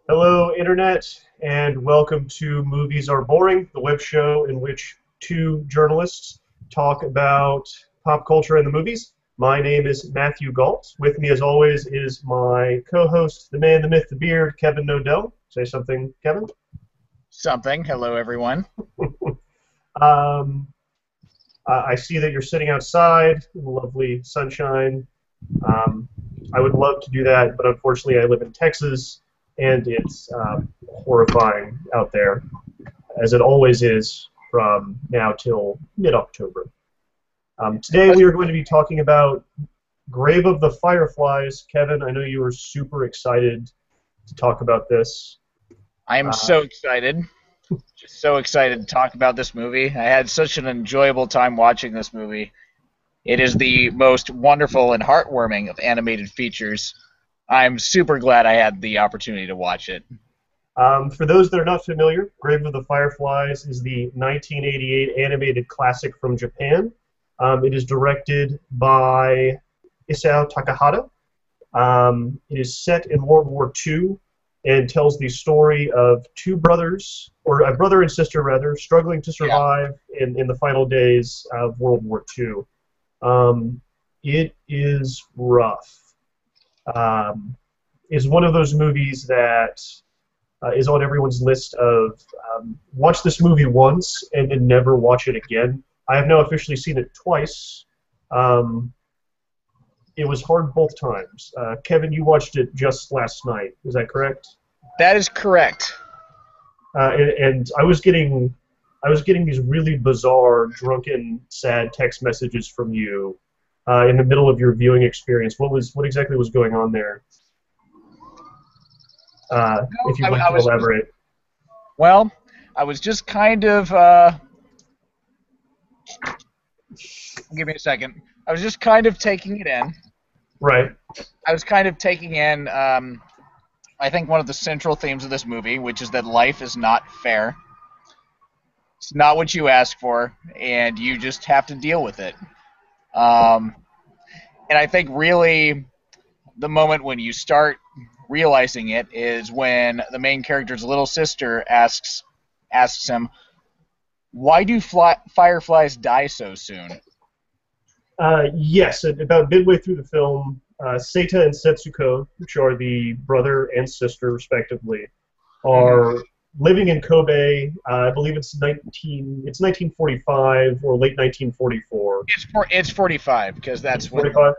Hello, Internet, and welcome to Movies Are Boring, the web show in which two journalists talk about pop culture and the movies. My name is Matthew Galt. With me, as always, is my co-host, the man, the myth, the beard, Kevin Nodell. Say something, Kevin. Something. Hello, everyone. Um, I see that you're sitting outside in the lovely sunshine. I would love to do that, but unfortunately I live in Texas, and it's horrifying out there, as it always is from now till mid-October. Today we are going to be talking about Grave of the Fireflies. Kevin, I know you were super excited to talk about this. I am so excited. Just so excited to talk about this movie. I had such an enjoyable time watching this movie. It is the most wonderful and heartwarming of animated features. I'm super glad I had the opportunity to watch it. For those that are not familiar, Grave of the Fireflies is the 1988 animated classic from Japan. It is directed by Isao Takahata. It is set in World War II and tells the story of two brothers, or a brother and sister rather, struggling to survive in the final days of World War II. It is rough. Is one of those movies that is on everyone's list of watch this movie once and then never watch it again. I have now officially seen it twice. It was hard both times. Kevin, you watched it just last night. Is that correct? That is correct. And I was getting these really bizarre, drunken, sad text messages from you in the middle of your viewing experience. What exactly was going on there? If you'd like to elaborate. Well, I was just kind of... give me a second. I was just kind of taking it in. Right. I was kind of taking in, I think, one of the central themes of this movie, which is that life is not fair. It's not what you ask for, and you just have to deal with it. And I think really the moment when you start realizing it is when the main character's little sister asks him, "Why do fireflies die so soon?" Yes, about midway through the film, Seita and Setsuko, which are the brother and sister respectively, are living in Kobe. I believe it's 1945 or late 1944. It's 45 because that's 45.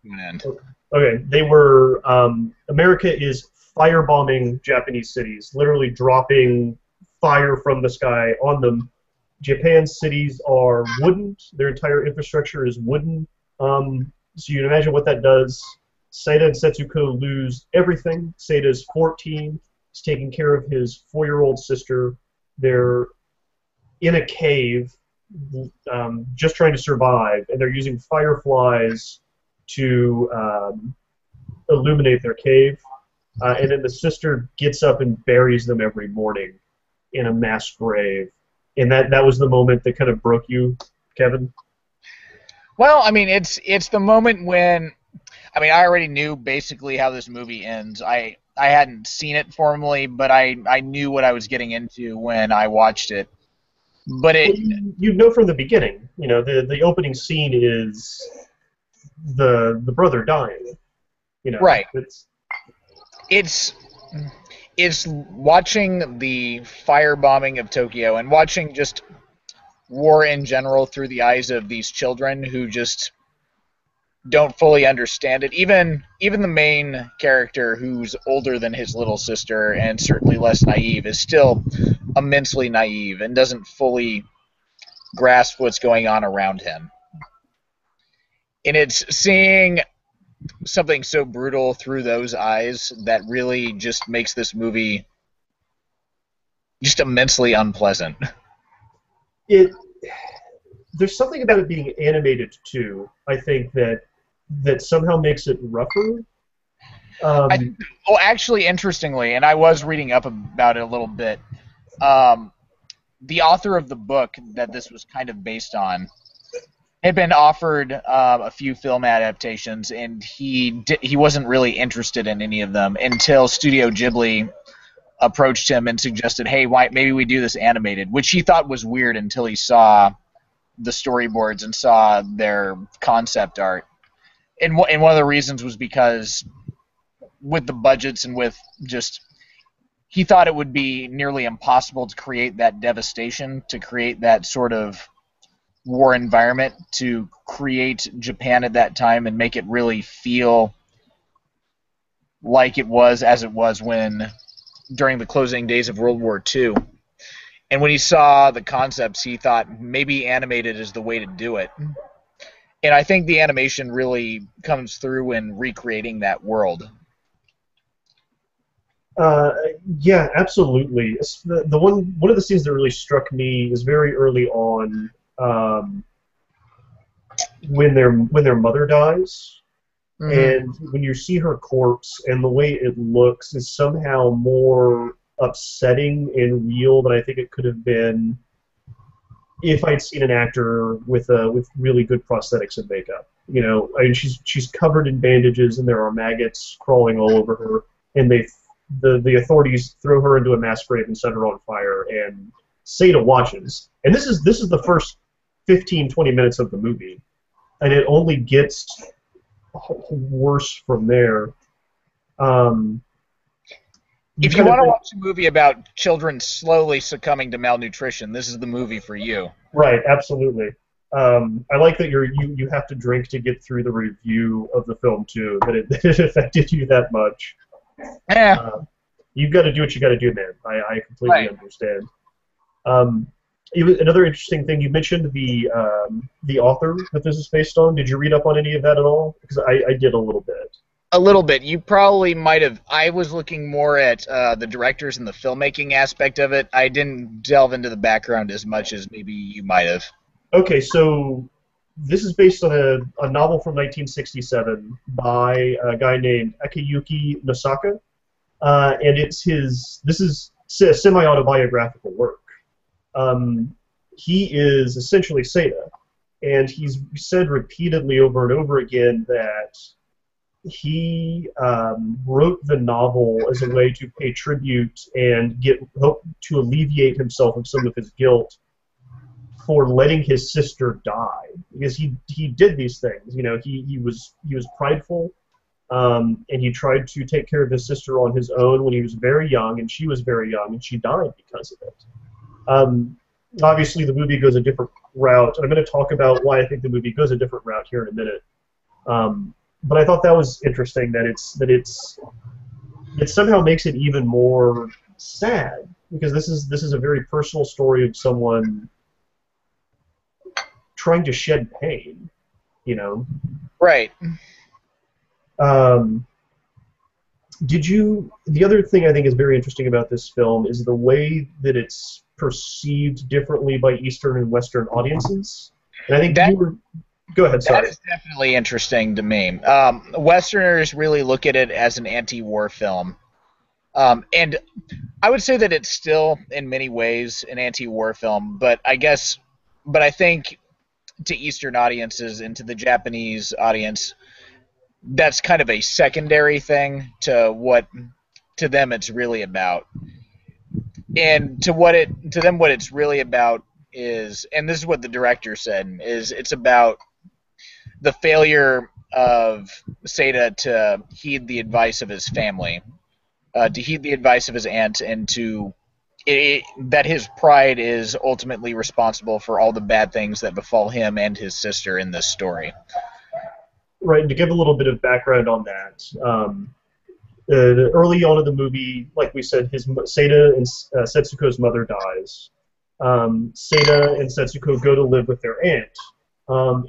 When end. Okay, they were. America is firebombing Japanese cities, literally dropping fire from the sky on them. Japan's cities are wooden. Their entire infrastructure is wooden. So you can imagine what that does. Seita and Setsuko lose everything. Seita's 14. He's taking care of his 4-year-old sister. They're in a cave, just trying to survive, and they're using fireflies to illuminate their cave. And then the sister gets up and buries them every morning in a mass grave. And that was the moment that kind of broke you, Kevin? Well, I mean, it's the moment when, I mean, I already knew basically how this movie ends. I hadn't seen it formally, but I knew what I was getting into when I watched it. But you know from the beginning, you know, the opening scene is the brother dying. You know, right. It's watching the firebombing of Tokyo and watching just war in general through the eyes of these children who just don't fully understand it. Even the main character, who's older than his little sister and certainly less naive, is still immensely naive and doesn't fully grasp what's going on around him. And it's seeing something so brutal through those eyes that really just makes this movie just immensely unpleasant. There's something about it being animated too, I think, that somehow makes it rougher. Actually, interestingly, and I was reading up about it a little bit, the author of the book that this was kind of based on had been offered a few film adaptations, and he wasn't really interested in any of them until Studio Ghibli approached him and suggested, hey, why maybe we do this animated, which he thought was weird until he saw the storyboards and saw their concept art. And one of the reasons was because with the budgets and with just, he thought it would be nearly impossible to create that devastation, to create that sort of war environment, to create Japan at that time and make it really feel like it was as it was when during the closing days of World War II. And when he saw the concepts, he thought maybe animated is the way to do it. And I think the animation really comes through in recreating that world. Yeah, absolutely. The one of the scenes that really struck me is very early on, when their mother dies. And when you see her corpse and the way it looks is somehow more upsetting and real than I think it could have been if I'd seen an actor with really good prosthetics and makeup. You know, I mean, she's covered in bandages and there are maggots crawling all over her, and the authorities throw her into a mass grave and set her on fire. And Seda watches, and this is the first 15-20 minutes of the movie, and it only gets worse from there. If you want to watch a movie about children slowly succumbing to malnutrition, this is the movie for you. Right, absolutely. I like that you have to drink to get through the review of the film too. That it affected you that much. Yeah. You've got to do what you got to do, man. I completely understand. Another interesting thing, you mentioned the author that this is based on. Did you read up on any of that at all? Because I did a little bit. A little bit. You probably might have. I was looking more at the directors and the filmmaking aspect of it. I didn't delve into the background as much as maybe you might have. Okay, so this is based on a novel from 1967 by a guy named Akiyuki Nosaka, and this is a semi-autobiographical work. He is essentially Seda, and he's said repeatedly over and over again that he wrote the novel as a way to pay tribute and hope to alleviate himself of some of his guilt for letting his sister die, because he did these things. You know, he was prideful, and he tried to take care of his sister on his own when he was very young, and she was very young, and she died because of it. Obviously, the movie goes a different route, and I'm going to talk about why I think the movie goes a different route here in a minute. But I thought that was interesting that it somehow makes it even more sad, because this is a very personal story of someone trying to shed pain, you know. Right. The other thing I think is very interesting about this film is the way that it's perceived differently by Eastern and Western audiences. And I think go ahead, sorry. That is definitely interesting to me. Westerners really look at it as an anti-war film. And I would say that it's still, in many ways, an anti-war film, but I think to Eastern audiences and to the Japanese audience, that's kind of a secondary thing to them it's really about. And to them what it's really about is, and this is what the director said, is it's about the failure of Seda to heed the advice of his family, to heed the advice of his aunt, and that his pride is ultimately responsible for all the bad things that befall him and his sister in this story. Right, and to give a little bit of background on that, early on in the movie, like we said, Seda and Setsuko's mother dies. Seda and Setsuko go to live with their aunt,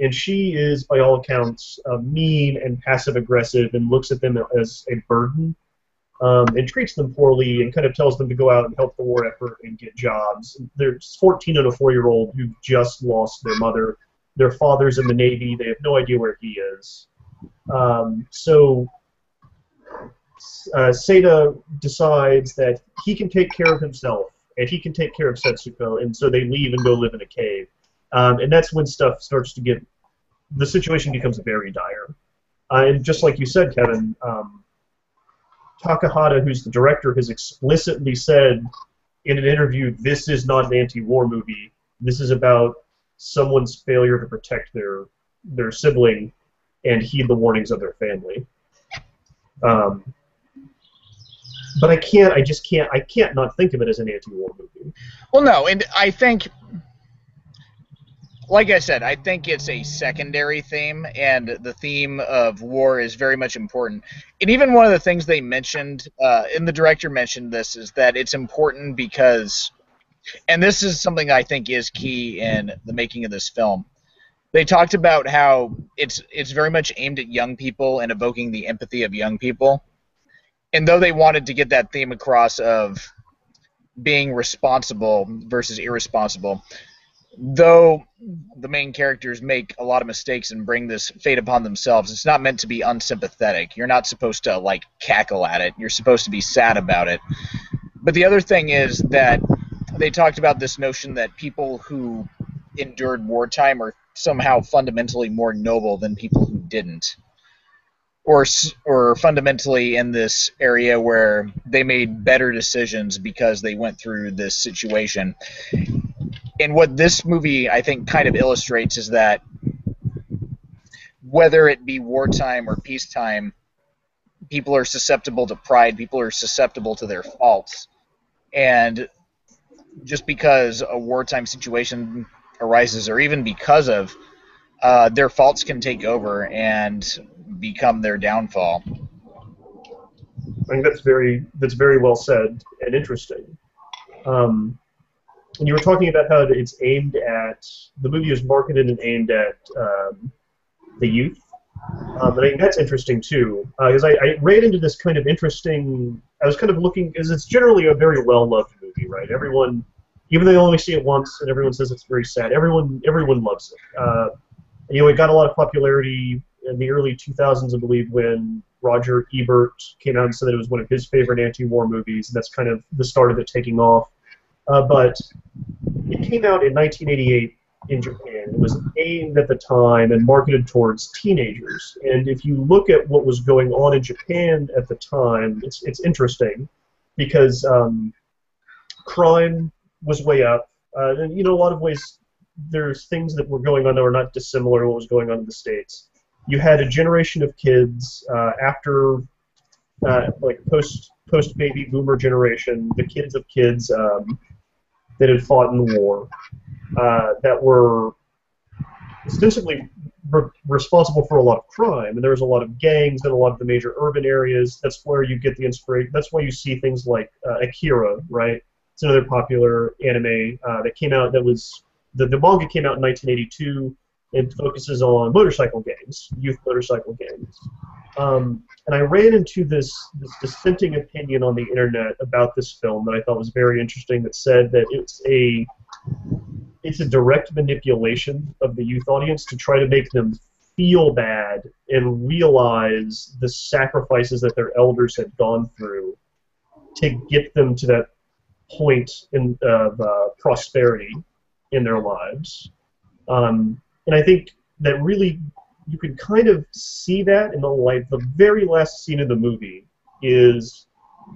and she is, by all accounts, mean and passive-aggressive and looks at them as a burden, and treats them poorly and kind of tells them to go out and help the war effort and get jobs. There's 14 and a 4-year-old who just lost their mother. Their father's in the Navy. They have no idea where he is. So Seda decides that he can take care of himself and he can take care of Setsuko, and so they leave and go live in a cave. And that's when stuff starts to get... The situation becomes very dire. And just like you said, Kevin, Takahata, who's the director, has explicitly said in an interview, this is not an anti-war movie. This is about someone's failure to protect their sibling and heed the warnings of their family. But I can't not think of it as an anti-war movie. Well, no, and I think, like I said, I think it's a secondary theme, and the theme of war is very much important. And even one of the things they mentioned, and the director mentioned this, is that it's important because, and this is something I think is key in the making of this film. They talked about how it's very much aimed at young people and evoking the empathy of young people. And though they wanted to get that theme across of being responsible versus irresponsible, though the main characters make a lot of mistakes and bring this fate upon themselves, it's not meant to be unsympathetic. You're not supposed to, like, cackle at it. You're supposed to be sad about it. But the other thing is that they talked about this notion that people who endured wartime are somehow fundamentally more noble than people who didn't. Or fundamentally in this area where they made better decisions because they went through this situation. And what this movie, I think, kind of illustrates is that whether it be wartime or peacetime, people are susceptible to pride, people are susceptible to their faults. And just because a wartime situation arises, or even because of, their faults can take over and become their downfall. I think that's very well said and interesting. And you were talking about how it's aimed at, the movie is marketed and aimed at the youth. And I think that's interesting too, because I ran into this kind of interesting. I was kind of looking, because it's generally a very well-loved movie, right? Everyone, even though they only see it once, and everyone says it's very sad, everyone loves it. You know, it got a lot of popularity in the early 2000s, I believe, when Roger Ebert came out and said that it was one of his favorite anti-war movies, and that's kind of the start of it taking off. But it came out in 1988 in Japan. It was aimed at the time and marketed towards teenagers. And if you look at what was going on in Japan at the time, it's interesting because crime was way up. And, you know, a lot of ways there's things that were going on that were not dissimilar to what was going on in the States. You had a generation of kids after, like, post-baby boomer generation, the kids of kids that had fought in the war, that were ostensibly responsible for a lot of crime, and there was a lot of gangs in a lot of the major urban areas. That's where you get the inspiration. That's why you see things like Akira, right? It's another popular anime that came out. That was the manga came out in 1982 and focuses on motorcycle gangs, youth motorcycle gangs. And I ran into this dissenting opinion on the internet about this film that I thought was very interesting. That said that it's a direct manipulation of the youth audience to try to make them feel bad and realize the sacrifices that their elders had gone through to get them to that point of prosperity in their lives. And I think that really you can kind of see that in the very last scene of the movie is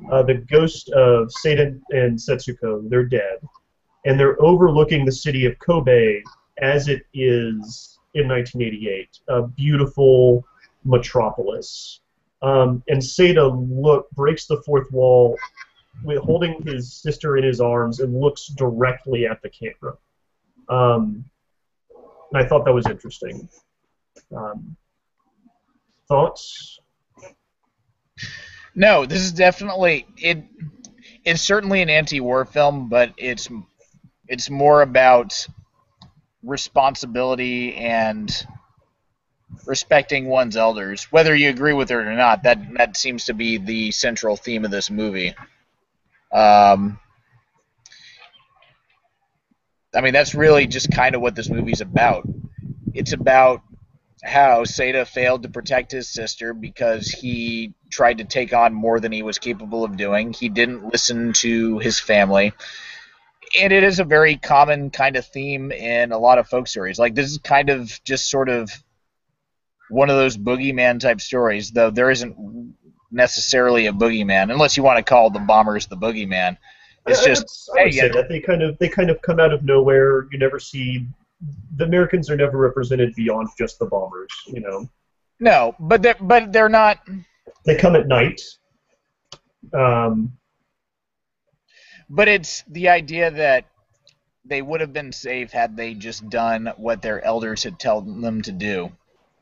the ghost of Seita and Setsuko. They're dead. And they're overlooking the city of Kobe as it is in 1988, a beautiful metropolis. And Seita breaks the fourth wall, holding his sister in his arms, and looks directly at the camera. And I thought that was interesting. Thoughts? No, this is definitely it's certainly an anti-war film, but it's more about responsibility and respecting one's elders. Whether you agree with it or not, that seems to be the central theme of this movie. I mean, that's really just kind of what this movie's about. It's about how Seita failed to protect his sister because he tried to take on more than he was capable of doing. He didn't listen to his family. And it is a very common kind of theme in a lot of folk stories. Like, this is kind of just sort of one of those boogeyman type stories, though there isn't necessarily a boogeyman, unless you want to call the bombers the boogeyman. It's just, I would hey, say that they kind of come out of nowhere. You never see the Americans are never represented beyond just the bombers. You know. No, but they're not. They come at night. Um, but it's the idea that they would have been safe had they just done what their elders had told them to do.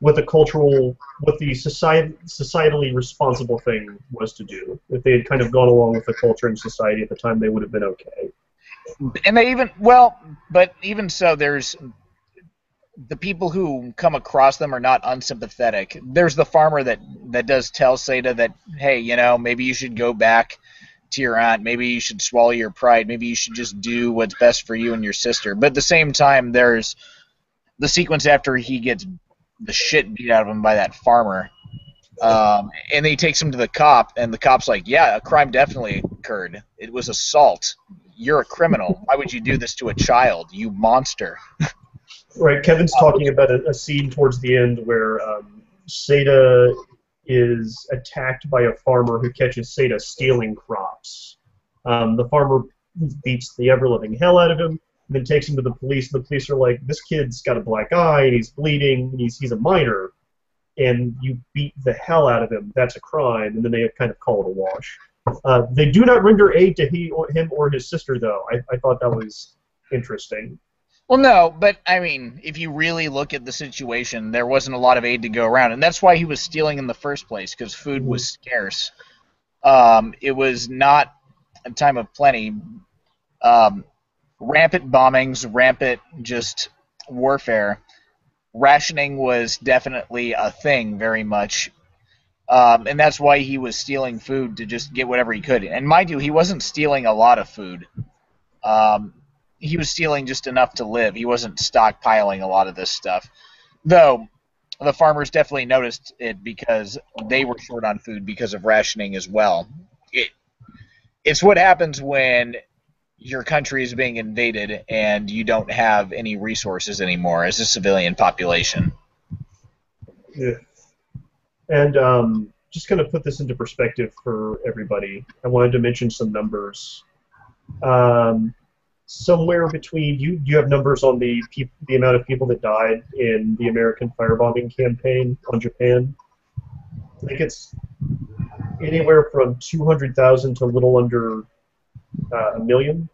what the societally responsible thing was to do. If they had kind of gone along with the culture and society at the time, they would have been okay. And but even so, there's the people who come across them are not unsympathetic. There's the farmer that does tell Seda that, hey, maybe you should go back to your aunt. Maybe you should swallow your pride. Maybe you should just do what's best for you and your sister. But at the same time, there's the sequence after he gets the shit beat out of him by that farmer. And then he takes him to the cop, and the cop's like, yeah, a crime definitely occurred. It was assault. You're a criminal. Why would you do this to a child, you monster? Right, Kevin's talking about a scene towards the end where Seda is attacked by a farmer who catches Seda stealing crops. The farmer beats the ever-living hell out of him, and then takes him to the police, and the police are like, this kid's got a black eye, and he's bleeding, and he's a minor, and you beat the hell out of him, that's a crime, and then they kind of call it a wash. They do not render aid to him or his sister, though. I thought that was interesting. Well, no, but, I mean, if you really look at the situation, there wasn't a lot of aid to go around, and that's why he was stealing in the first place, because food was scarce. It was not a time of plenty. Rampant bombings, rampant just warfare. Rationing was definitely a thing, very much. And that's why he was stealing food to just get whatever he could. And mind you, he wasn't stealing a lot of food. He was stealing just enough to live. He wasn't stockpiling a lot of this stuff. Though, the farmers definitely noticed it because they were short on food because of rationing as well. It's what happens when your country is being invaded and you don't have any resources anymore as a civilian population. Yeah. And just kind of put this into perspective for everybody, I wanted to mention some numbers. Somewhere between you have numbers on the amount of people that died in the American firebombing campaign on Japan. I think it's anywhere from 200,000 to a little under a million.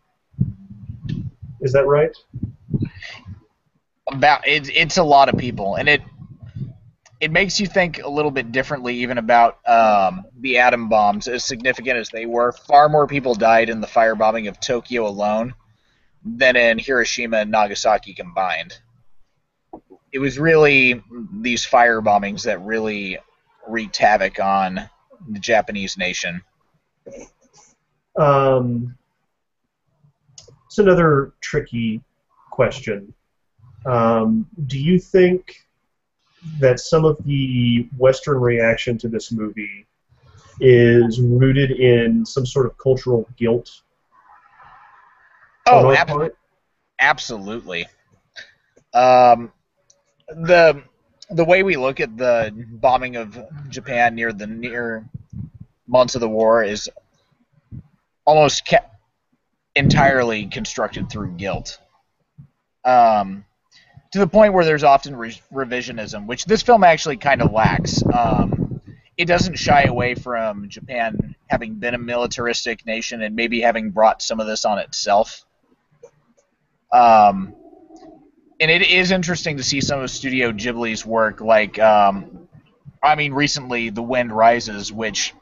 Is that right? It's a lot of people, and it makes you think a little bit differently even about the atom bombs. As significant as they were, far more people died in the firebombing of Tokyo alone than in Hiroshima and Nagasaki combined. It was really these fire bombings that really wreaked havoc on the Japanese nation. It's another tricky question. Do you think that some of the Western reaction to this movie is rooted in some sort of cultural guilt? Oh, absolutely. The way we look at the bombing of Japan near months of the war is almost entirely constructed through guilt. To the point where there's often revisionism, which this film actually kind of lacks. It doesn't shy away from Japan having been a militaristic nation and maybe having brought some of this on itself. And it is interesting to see some of Studio Ghibli's work, like, recently The Wind Rises, which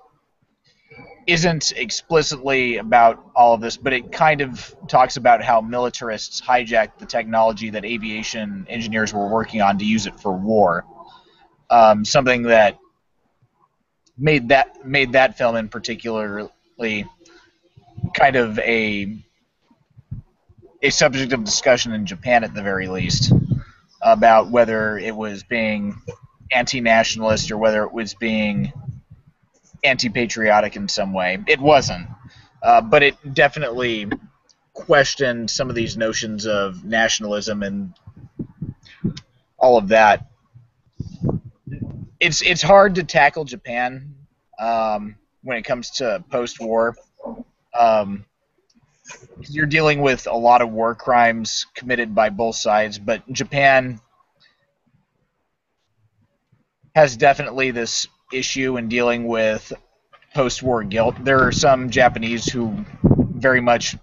isn't explicitly about all of this, but it kind of talks about how militarists hijacked the technology that aviation engineers were working on to use it for war. Something that made that film in particularly kind of a subject of discussion in Japan at the very least, about whether it was being anti-nationalist or whether it was being anti-patriotic in some way. It wasn't, but it definitely questioned some of these notions of nationalism and all of that. It's hard to tackle Japan when it comes to post-war. Um, you're dealing with a lot of war crimes committed by both sides, but Japan has definitely this issue in dealing with post-war guilt. There are some Japanese who very much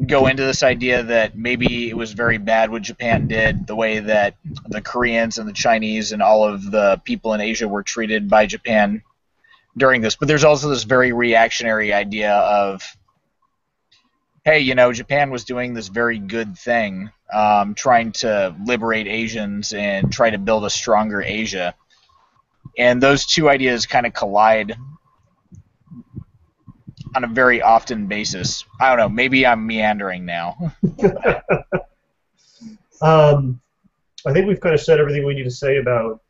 go into this idea that maybe it was very bad what Japan did, the way that the Koreans and the Chinese and all of the people in Asia were treated by Japan during this. But there's also this very reactionary idea of, hey, Japan was doing this very good thing, trying to liberate Asians and try to build a stronger Asia. And those two ideas kind of collide on a very often basis. I don't know, maybe I'm meandering now. I think we've kind of said everything we need to say about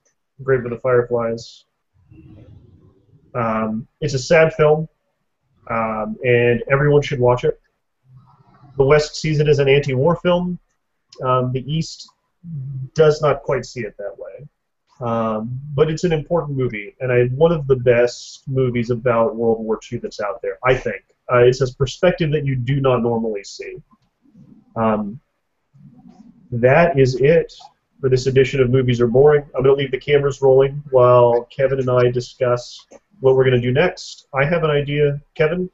Grave of the Fireflies. It's a sad film, and everyone should watch it. The West sees it as an anti-war film. The East does not quite see it that way. But it's an important movie, and one of the best movies about World War II that's out there, I think. It's a perspective that you do not normally see. That is it for this edition of Movies Are Boring. I'm going to leave the cameras rolling while Kevin and I discuss what we're going to do next. I have an idea, Kevin.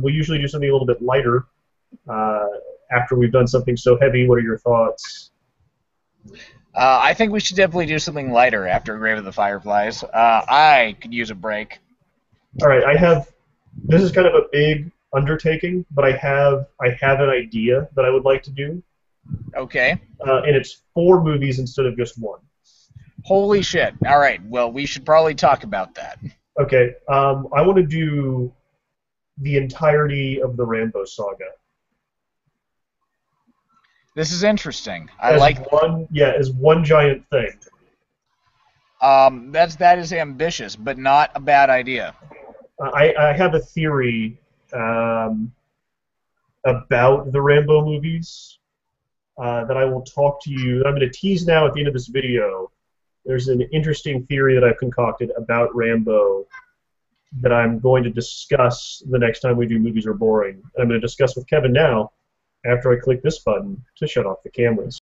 We usually do something a little bit lighter after we've done something so heavy. What are your thoughts? I think we should definitely do something lighter after Grave of the Fireflies. I could use a break. All right, this is kind of a big undertaking, but I have an idea that I would like to do. Okay. And it's 4 movies instead of just 1. Holy shit. All right, well, we should probably talk about that. Okay, I want to do the entirety of the Rambo saga. This is interesting. As one giant thing. That is ambitious, but not a bad idea. I have a theory about the Rambo movies that I will talk to you. I'm going to tease now at the end of this video. There's an interesting theory that I've concocted about Rambo that I'm going to discuss the next time we do Movies Are Boring. I'm going to discuss with Kevin now after I click this button to shut off the cameras.